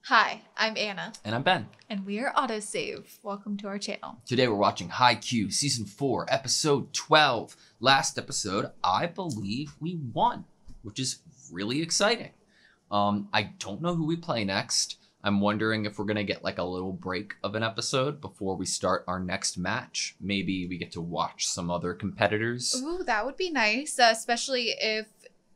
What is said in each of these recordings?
Hi, I'm Anna. And I'm Ben. And we are Autosave. Welcome to our channel. Today we're watching Haikyuu Season 4, Episode 12. Last episode, I believe we won, which is really exciting. I don't know who we play next. I'm wondering if we're going to get like a little break of an episode before we start our next match. Maybe we get to watch some other competitors. Ooh, that would be nice, especially if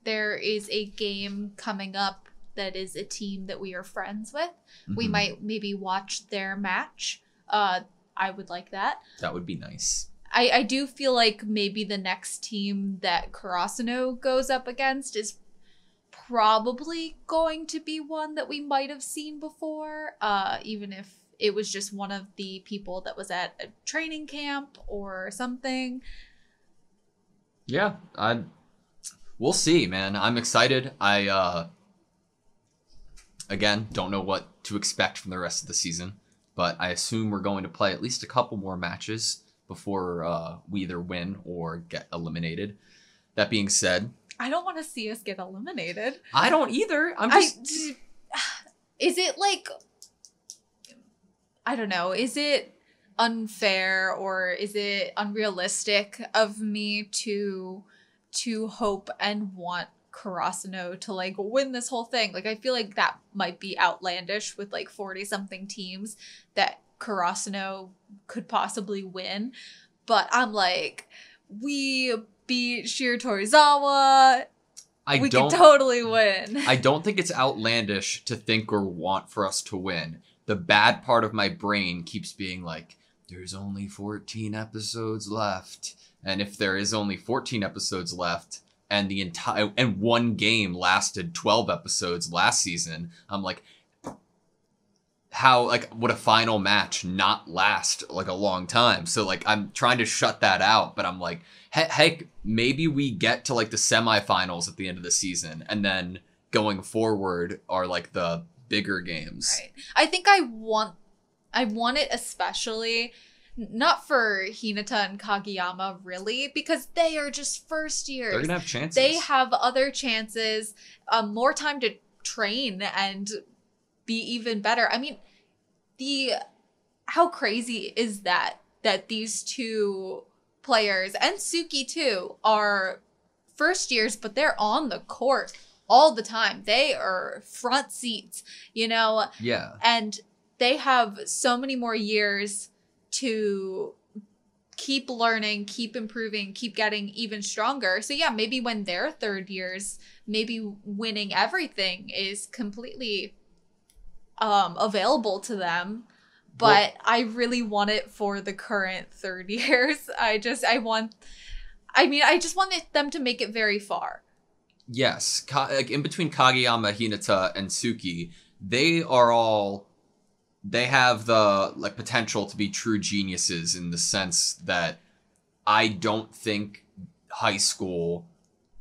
there is a game coming up that is a team that we are friends with. Mm-hmm. We might maybe watch their match. I would like that. That would be nice. I do feel like maybe the next team that Karasuno goes up against is probably going to be one that we might have seen before, even if it was just one of the people that was at a training camp or something. Yeah, we'll see, man. I'm excited. Again, don't know what to expect from the rest of the season, but I assume we're going to play at least a couple more matches before we either win or get eliminated. That being said, I don't want to see us get eliminated. I don't either. Is it like, I don't know, is it unfair or is it unrealistic of me to hope and want Karasuno to like win this whole thing? Like, I feel like that might be outlandish with like 40 something teams that Karasuno could possibly win, but I'm like, we beat Shiratorizawa, we could totally win. I don't think it's outlandish to think or want for us to win. The bad part of my brain keeps being like, there's only 14 episodes left, and if there is only 14 episodes left and one game lasted 12 episodes last season, I'm like, how, like, would a final match not last like a long time? So like, I'm trying to shut that out, but I'm like, heck, maybe we get to like the semifinals at the end of the season, and then going forward are like the bigger games. Right. I think I want it especially not for Hinata and Kageyama, really, because they are just first years. They're gonna have chances. They have other chances, more time to train and be even better. I mean, how crazy is that these two players, and Suki too, are first years, but they're on the court all the time. They are front seats, you know? Yeah. And they have so many more years to keep learning, keep improving, keep getting even stronger. So yeah, maybe when they're third years, maybe winning everything is completely available to them. But I really want it for the current third years. I just want them to make it very far. Yes. Like in between Kageyama, Hinata, and Suki, they have the like potential to be true geniuses in the sense that I don't think high school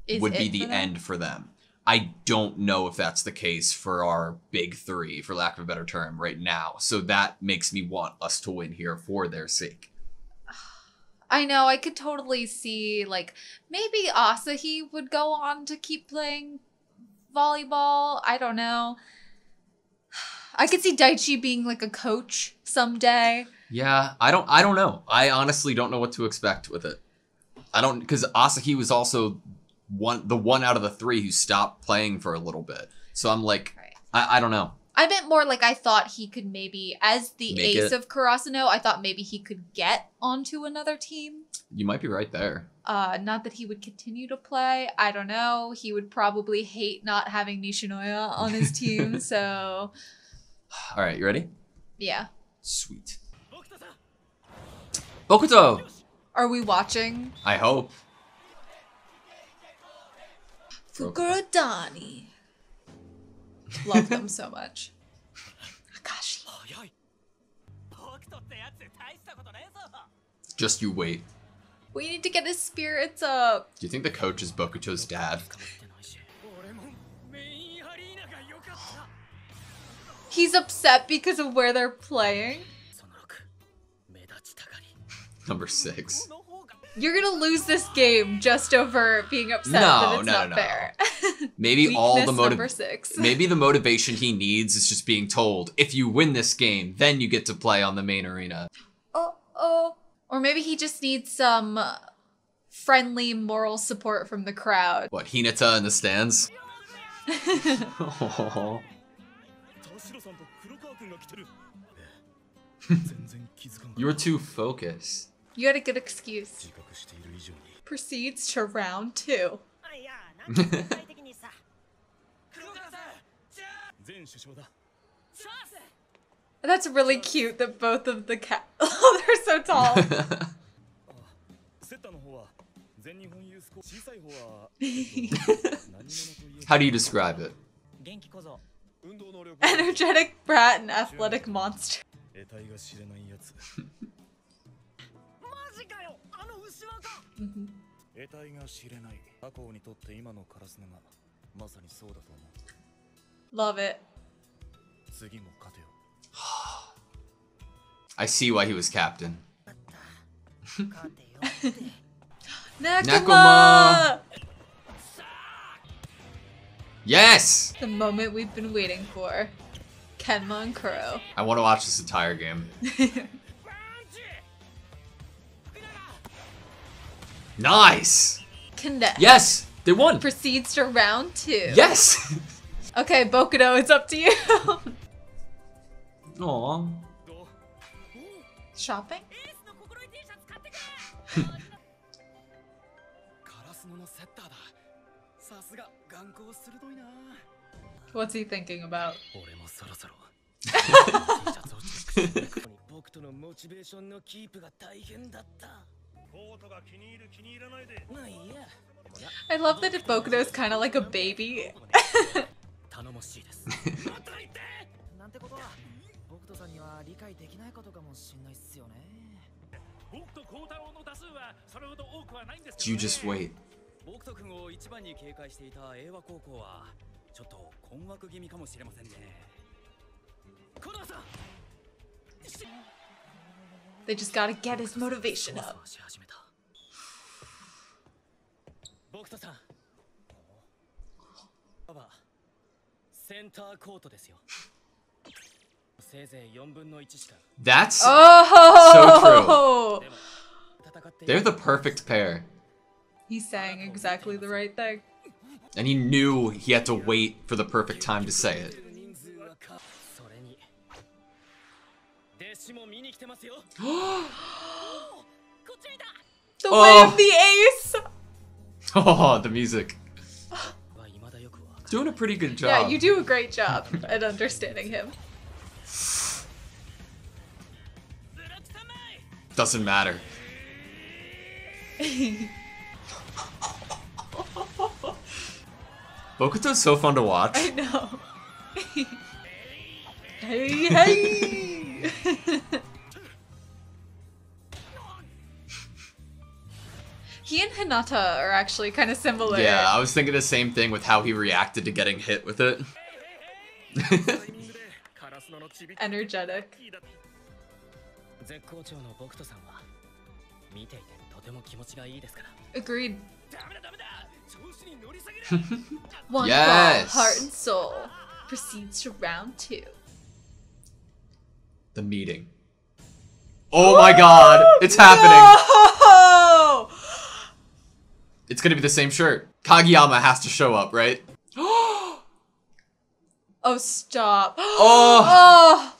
would be the end for them. I don't know if that's the case for our big three, for lack of a better term, right now. So that makes me want us to win here for their sake. I know, I could totally see, like, maybe Asahi would go on to keep playing volleyball. I don't know. I could see Daichi being like a coach someday. Yeah, I don't know. I honestly don't know what to expect with it. Because Asahi was also the one out of the three who stopped playing for a little bit. So I'm like, right. I don't know. I meant more like I thought he could maybe, as the ace of Karasuno, I thought maybe he could get onto another team. You might be right there. Not that he would continue to play. I don't know. He would probably hate not having Nishinoya on his team, so... All right, you ready? Yeah. Sweet. Bokuto! Are we watching? I hope. Fukurodani. Love them so much. Akashi. Just you wait. We need to get his spirits up. Do you think the coach is Bokuto's dad? He's upset because of where they're playing. Number 6. You're gonna lose this game just over being upset that it's not fair. Maybe Number 6. maybe the motivation he needs is just being told, if you win this game, then you get to play on the main arena. Oh. Or maybe he just needs some friendly moral support from the crowd. What, Hinata in the stands? Oh. You were too focused. You had a good excuse. Proceeds to round 2. That's really cute that both of the oh, they're so tall. How do you describe it? Energetic brat and athletic monster. Love it. I see why he was captain. Nakama! Yes! The moment we've been waiting for. Kenma and Kuro. I want to watch this entire game. Nice! Connect. Yes! They won! Proceeds to round 2. Yes! Okay, Bokudo, it's up to you. Aww. Shopping? What's he thinking about? I love that Bokudo's kind of like a baby. You just wait. They just gotta get his motivation up. That's Oh! so true. They're the perfect pair. He's saying exactly the right thing. And he knew he had to wait for the perfect time to say it. The way of the ace! Oh, the music. Doing a pretty good job. Yeah, you do a great job at understanding him. Doesn't matter. Bokuto's so fun to watch. I know. Hey! He and Hinata are actually kind of similar. Yeah, I was thinking the same thing with how he reacted to getting hit with it. Energetic. Agreed. One ball, heart and soul. Proceeds to round 2. The meeting. Oh my god! It's happening! No! It's gonna be the same shirt. Kageyama has to show up, right? Oh, stop. Oh!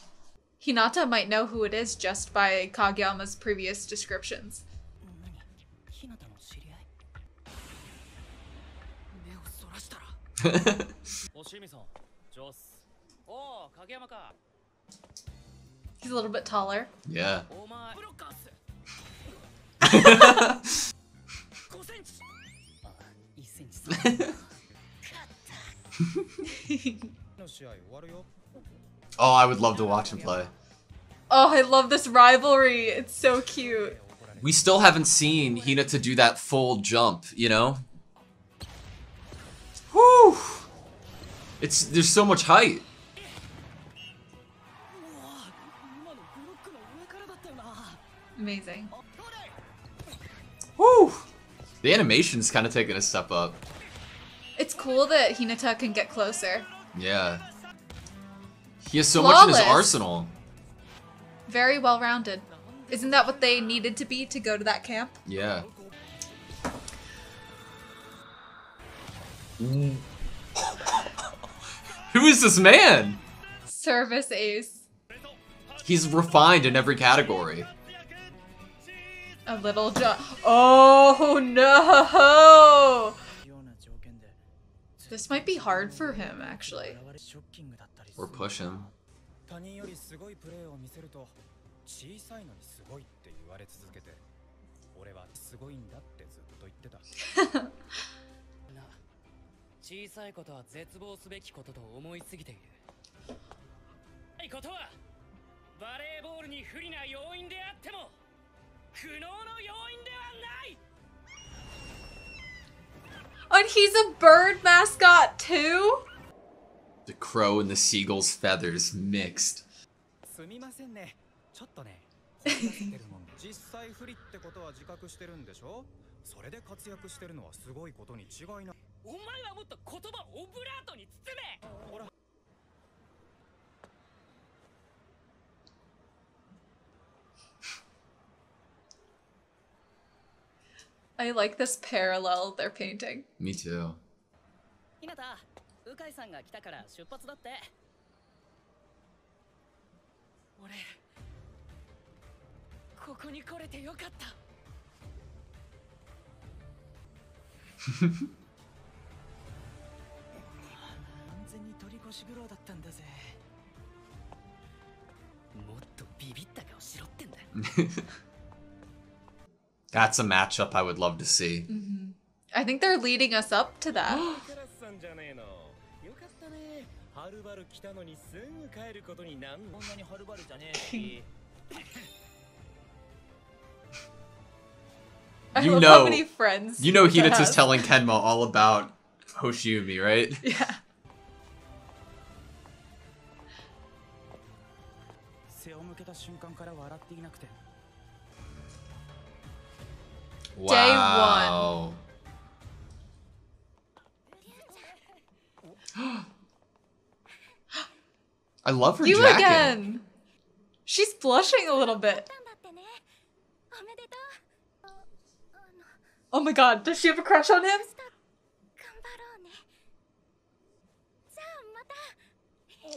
Hinata might know who it is just by Kageyama's previous descriptions. He's a little bit taller. Yeah. Oh, I would love to watch him play. Oh, I love this rivalry. It's so cute. We still haven't seen Hinata do that full jump, you know? Whew! There's so much height. Amazing. Whew! The animation's kind of taking a step up. It's cool that Hinata can get closer. Yeah. He has so much in his Flawless. arsenal. Very well-rounded. Isn't that what they needed to be to go to that camp? Yeah. Who is this man? Service ace. He's refined in every category. A little Oh no! This might be hard for him, actually. Or push him. 他人よりすごいプレーを見せると小さいのにすごいって言われ続けて俺はすごいんだってずっと言ってたな小さいことは絶望すべきことと思いすぎているいことはバレーボールに不利な要因であっても苦悩の要因ではない And he's a bird mascot too? The crow and the seagull's feathers mixed. すみませんねちょっとね実際不利ってことは自覚してるんでしょそれで活躍してるのはすごいことに違いないお前はもっと言葉をオブラートに包めほら I like this parallel they're painting. Me too. ひなた、鵜飼さんが来たから出発だって。俺、ここに来れてよかった。完全に取り越し苦労だったんだぜ。もっとビビった顔しろってんだ。That's a matchup I would love to see. Mm-hmm. I think they're leading us up to that. I love how many friends. You know Hinata's telling Kenma all about Hoshiumi, right? Yeah. Wow. I love her You jacket. again. She's blushing a little bit. Oh my god, does she have a crush on him?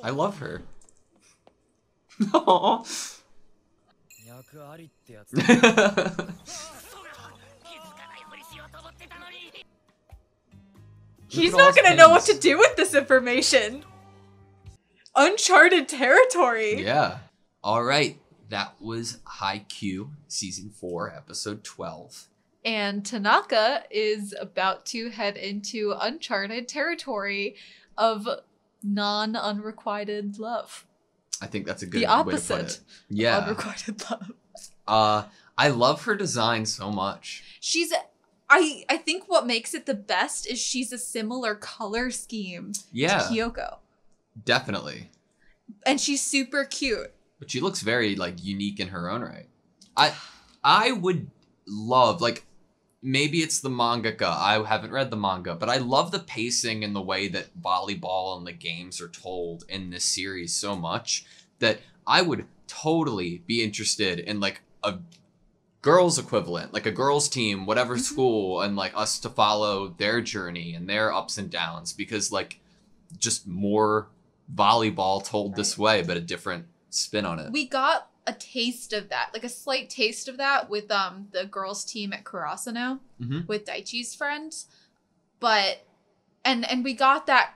I love her. Aww. He's not gonna know what to do with this information. Uncharted territory. Yeah. All right. That was Haikyuu Season 4, Episode 12. And Tanaka is about to head into uncharted territory of non-unrequited love. I think that's a good The way to put opposite it. Yeah. of unrequited love. I love her design so much. I think what makes it the best is she's a similar color scheme to Kyoko. Definitely. And she's super cute. But she looks very like unique in her own right. I would love, like, maybe it's the mangaka. I haven't read the manga, but I love the pacing and the way that volleyball and the games are told in this series so much that I would totally be interested in like a girls equivalent, like a girls team, whatever school, and like us to follow their journey and their ups and downs, because like just more volleyball told this way, but a different spin on it. We got a taste of that, like a slight taste of that with the girls team at Kurasano with Daichi's friends, but and we got that,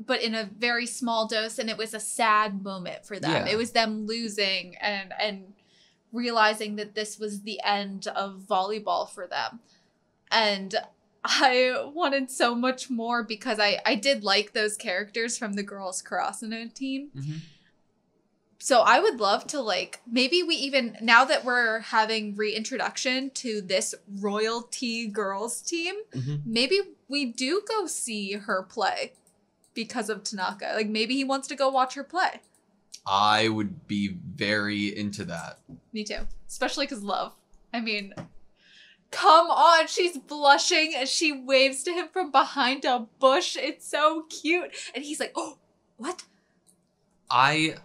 but in a very small dose, and it was a sad moment for them. It was them losing and realizing that this was the end of volleyball for them, and I wanted so much more because I did like those characters from the girls Kurasano team. So I would love to, like, maybe we even, now that we're having reintroduction to this royalty girls team, maybe we do go see her play because of Tanaka. Like, maybe he wants to go watch her play. I would be very into that. Me too. Especially because love. I mean, Come on, she's blushing as she waves to him from behind a bush. It's so cute. And he's like, oh, what? I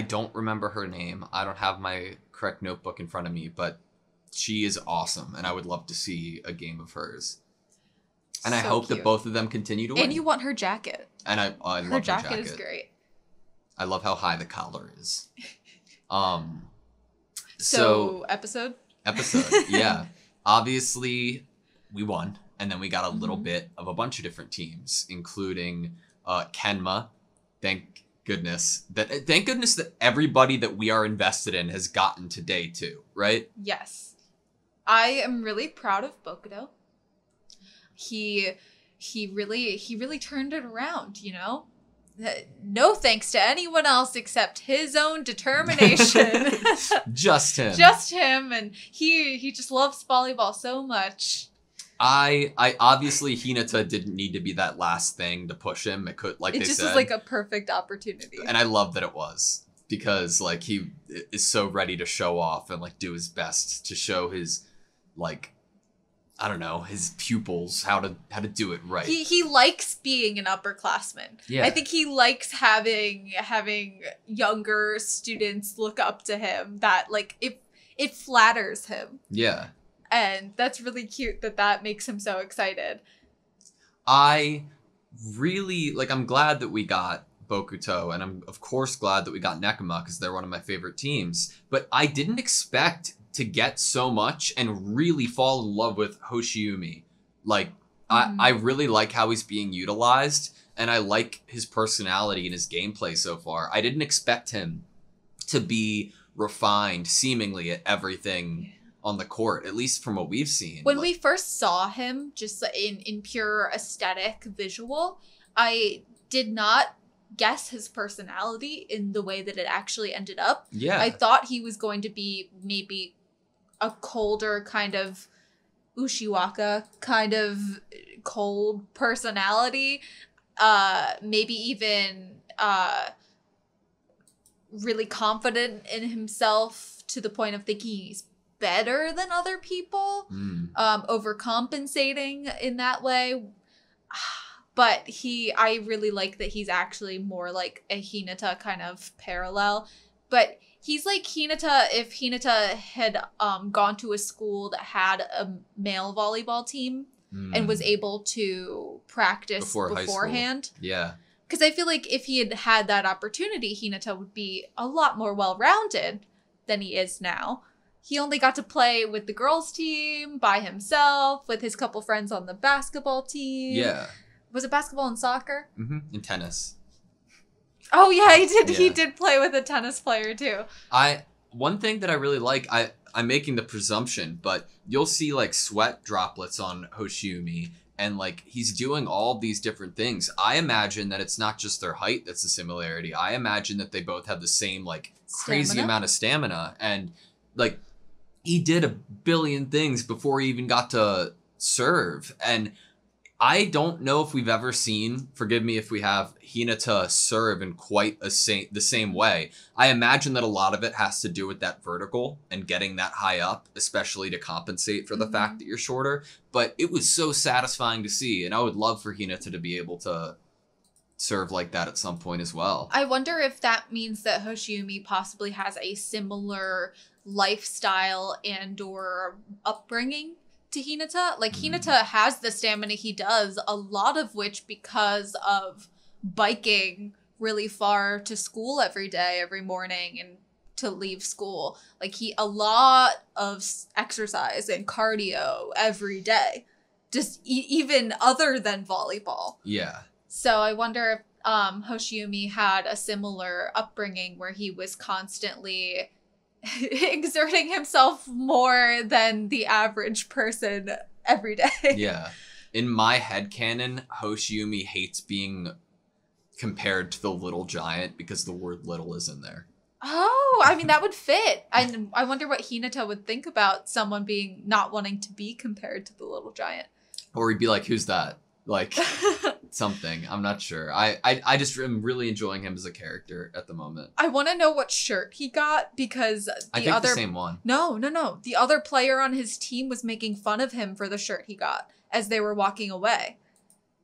don't remember her name. I don't have my correct notebook in front of me, but she is awesome, and I would love to see a game of hers. And I So hope cute. that both of them continue to win. And you want her jacket. And I love Her her jacket jacket. is great. I love how high the collar is. So episode? Yeah. Obviously, we won, and then we got a little Mhm. bit of a bunch of different teams, including Kenma. Thank goodness that everybody that we are invested in has gotten to day 2, right? Yes. I am really proud of Bokuto. He really turned it around, you know? No thanks to anyone else except his own determination. Just him. Just him, and he just loves volleyball so much. I obviously Hinata didn't need to be that last thing to push him. It could, like It they just said, was like a perfect opportunity. and I love that it was, because like he is so ready to show off and like do his best to show his, like, I don't know, his pupils how to do it right. He likes being an upperclassman. Yeah. I think he likes having younger students look up to him. That like it flatters him. Yeah. And that's really cute that makes him so excited. I really, like, I'm glad that we got Bokuto, and I'm of course glad that we got Nekoma, because they're one of my favorite teams, but I didn't expect to get so much and really fall in love with Hoshiumi. Like, I really like how he's being utilized, and I like his personality and his gameplay so far. I didn't expect him to be refined seemingly at everything on the court, at least from what we've seen. When we first saw him, just in pure aesthetic visual, I did not guess his personality in the way that it actually ended up. Yeah. I thought he was going to be maybe a colder kind of Ushiwaka kind of cold personality. Maybe even really confident in himself to the point of thinking he's better than other people, overcompensating in that way. But I really like that he's actually more like a Hinata kind of parallel. But he's like Hinata if Hinata had gone to a school that had a male volleyball team and was able to practice Before high school. beforehand. Yeah. Because I feel like if he had had that opportunity, Hinata would be a lot more well-rounded than he is now. He only got to play with the girls' team by himself, with his couple friends on the basketball team. Yeah. Was it basketball and soccer? In tennis. Oh yeah, he did. Yeah. He did play with a tennis player too. One thing that I really like, I'm making the presumption, but you'll see like sweat droplets on Hoshiumi, and like he's doing all these different things. I imagine that it's not just their height that's the similarity. I imagine that they both have the same like crazy Stamina? amount of stamina, and like he did a billion things before he even got to serve. And I don't know if we've ever seen, forgive me if we have, Hinata serve in quite the same way. I imagine that a lot of it has to do with that vertical and getting that high up, especially to compensate for the fact that you're shorter. But it was so satisfying to see, and I would love for Hinata to be able to serve like that at some point as well. I wonder if that means that Hoshiumi possibly has a similar lifestyle and or upbringing to Hinata. Like Hinata has the stamina he does, a lot of which because of biking really far to school every day, every morning, and to leave school. Like a lot of exercise and cardio every day, just even other than volleyball. Yeah. So I wonder if Hoshiumi had a similar upbringing where he was constantly exerting himself more than the average person every day. Yeah. In my headcanon, Hoshiumi hates being compared to the little giant because the word little is in there. Oh, I mean, that would fit. I wonder what Hinata would think about someone not wanting to be compared to the little giant. Or he'd be like, who's that? Like, something. I'm not sure. I just am really enjoying him as a character at the moment. I want to know what shirt he got because I think the same one. No. The other player on his team was making fun of him for the shirt he got as they were walking away.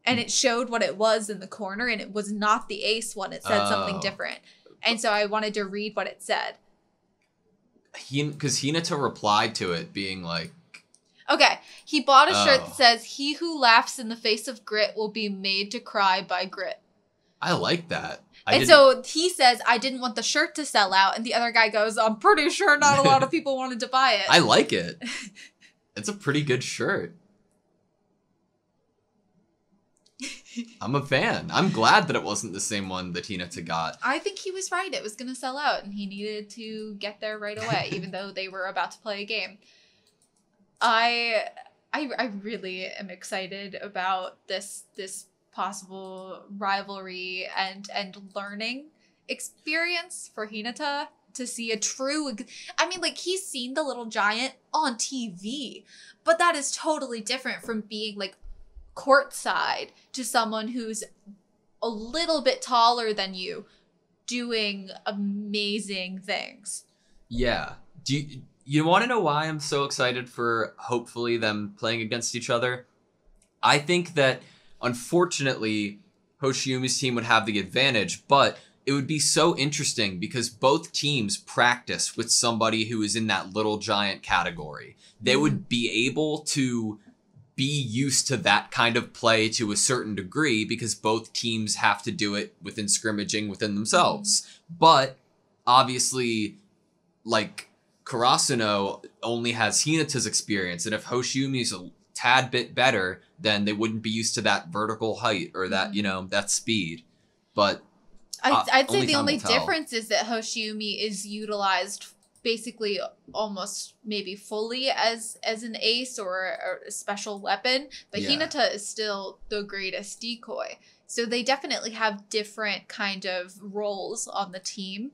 And it showed what it was in the corner, and it was not the ace one. It said something different. And so I wanted to read what it said. Because Hinata replied to it being like... Okay, he bought a shirt that says, "He who laughs in the face of grit will be made to cry by grit." I like that. So he says, "I didn't want the shirt to sell out." And the other guy goes, "I'm pretty sure not a lot of people wanted to buy it." I like it. It's a pretty good shirt. I'm a fan. I'm glad that it wasn't the same one that Hinata got. I think he was right. It was going to sell out, and he needed to get there right away, even though they were about to play a game. I really am excited about this possible rivalry and learning experience for Hinata to see a true... I mean, like, he's seen the Little Giant on TV, but that is totally different from being, like, courtside to someone who's a little bit taller than you doing amazing things. Yeah. Do you want to know why I'm so excited for hopefully them playing against each other? I think that unfortunately Hoshiumi's team would have the advantage, but it would be so interesting because both teams practice with somebody who is in that Little Giant category. They would be able to be used to that kind of play to a certain degree because both teams have to do it within scrimmaging within themselves. But obviously, like, Karasuno only has Hinata's experience, and if Hoshiumi's a tad bit better, then they wouldn't be used to that vertical height or that, you know, that speed. But I'd say the time only will tell. difference is that Hoshiumi is utilized basically almost maybe fully as an ace or a special weapon, but Yeah. Hinata is still the greatest decoy. So they definitely have different kind of roles on the team.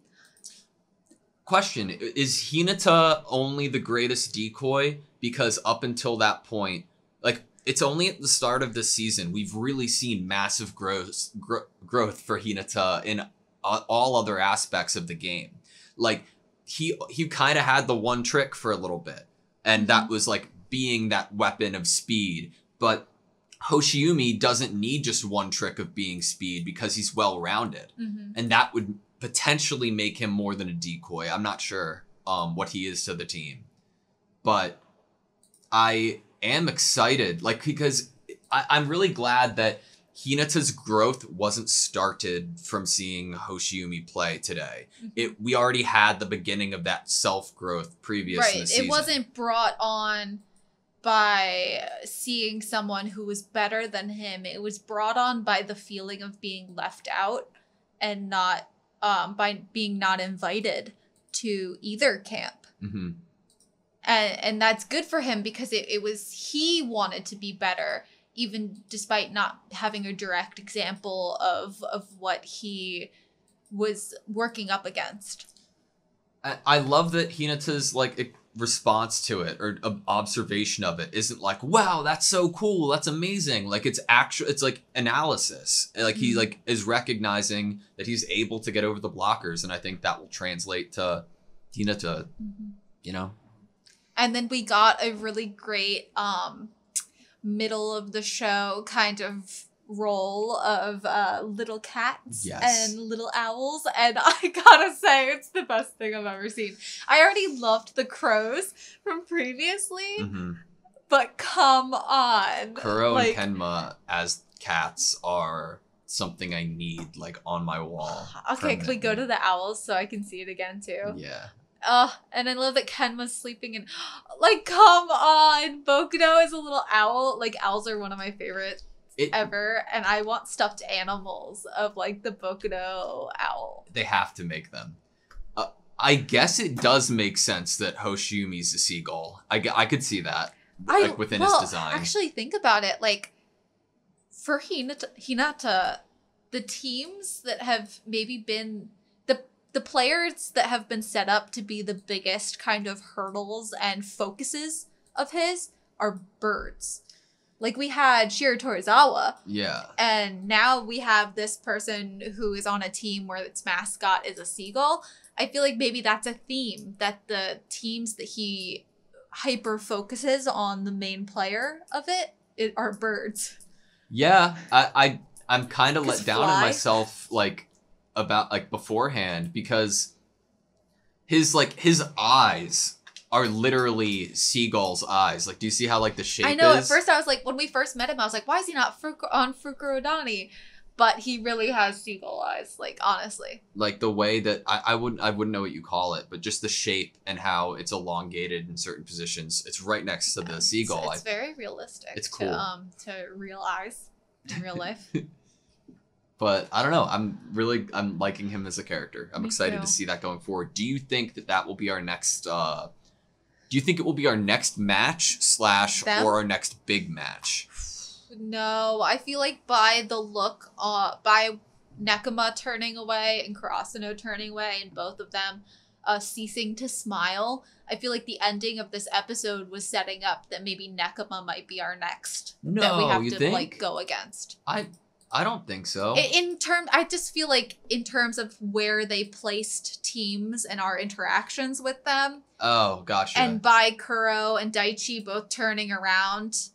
Question, is Hinata only the greatest decoy? Because up until that point, like, it's only at the start of this season we've really seen massive growth for Hinata in all other aspects of the game. Like, he kind of had the one trick for a little bit, and that was like being that weapon of speed. But Hoshiumi doesn't need just one trick of being speed because he's well-rounded, and that would potentially make him more than a decoy. I'm not sure what he is to the team, but I am excited, like, because I'm really glad that Hinata's growth wasn't started from seeing Hoshiumi play today. We already had the beginning of that self-growth previous in the season. It wasn't brought on by seeing someone who was better than him. It was brought on by the feeling of being left out and not by being not invited to either camp. And that's good for him because it was, he wanted to be better, even despite not having a direct example of what he was working up against. I love that Hinata's, like, response to it or observation of it isn't like, wow, that's so cool, that's amazing. Like, it's like analysis. Like, he like is recognizing that he's able to get over the blockers, and I think that will translate to Hinata, you know? And then we got a really great middle of the show kind of role of little cats and little owls, and I gotta say it's the best thing I've ever seen. I already loved the crows from previously, but come on, Kuro and Kenma as cats are something I need, like, on my wall. Okay, can we go to the owls so I can see it again too? Yeah. And I love that Kenma's sleeping in. Like, come on, Bokuno is a little owl. Like, owls are one of my favorites ever, and I want stuffed animals of, like, the Bokuno owl. They have to make them. I guess it does make sense that Hoshiumi's a seagull. I could see that, like, within his design. Actually, think about it. Like, for Hinata, the teams that have maybe been the players that have been set up to be the biggest kind of hurdles and focuses of his are birds. Like, we had Shiro Torizawa, Yeah. and now we have this person who is on a team where its mascot is a seagull. I feel like maybe that's a theme, that the teams that he hyper focuses on the main player of it are birds. Yeah, I'm kind of let down in fly. myself, like, about, like, beforehand, because his eyes are literally seagull's eyes. Like, do you see how, like, the shape is? I know, at first I was like, when we first met him, I was like, why is he not on Fukurodani? But he really has seagull eyes, like, honestly. Like, the way that, I wouldn't know what you call it, but just the shape and how it's elongated in certain positions. It's right next to the seagull. It's very realistic. It's cool. To real eyes in real life. But I don't know. I'm liking him as a character. I'm Me excited too. to see that going forward. Do you think that will be our next? Do you think it will be our next match / Them? or our next big match? No, I feel like by the look, by Nekoma turning away and Karasuno turning away, and both of them ceasing to smile, I feel like the ending of this episode was setting up that maybe Nekoma might be our next that we No, have you to think? like go against. I don't think so. I just feel like in terms of where they placed teams and our interactions with them, Oh, gotcha. and by Kuro and Daichi both turning around,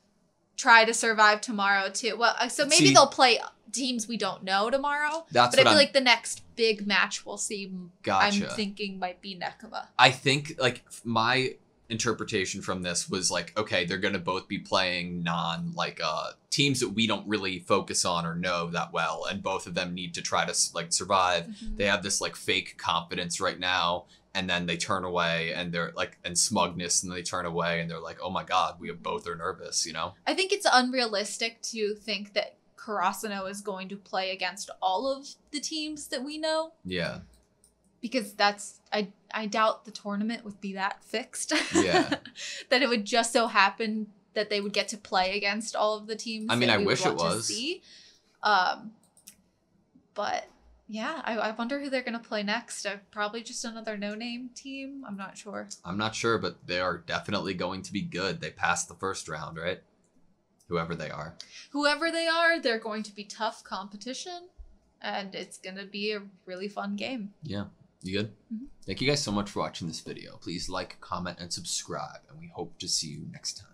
try to survive tomorrow too. Well, so maybe See- they'll play teams we don't know tomorrow. That's But I what feel I'm. like the next big match we'll see, Gotcha. I'm thinking might be Nekoma. I think, like, my interpretation from this was like, okay, they're gonna both be playing teams that we don't really focus on or know that well, and both of them need to try to like survive. Mhm. They have this like fake confidence right now, and then they turn away, and they're like, and smugness, and they turn away, and they're like, oh my god, we both are nervous, you know? I think it's unrealistic to think that Karasuno is going to play against all of the teams that we know. Yeah. Because I doubt the tournament would be that fixed. Yeah. That it would just so happen that they would get to play against all of the teams. I mean, that I we wish would it want to was. see. But yeah, I wonder who they're gonna play next. Probably just another no-name team. I'm not sure. I'm not sure, but they are definitely going to be good. They passed the first round, right? Whoever they are. Whoever they are, they're going to be tough competition, and it's gonna be a really fun game. Yeah. You good? Mhm. Thank you guys so much for watching this video. Please like, comment, and subscribe, and we hope to see you next time.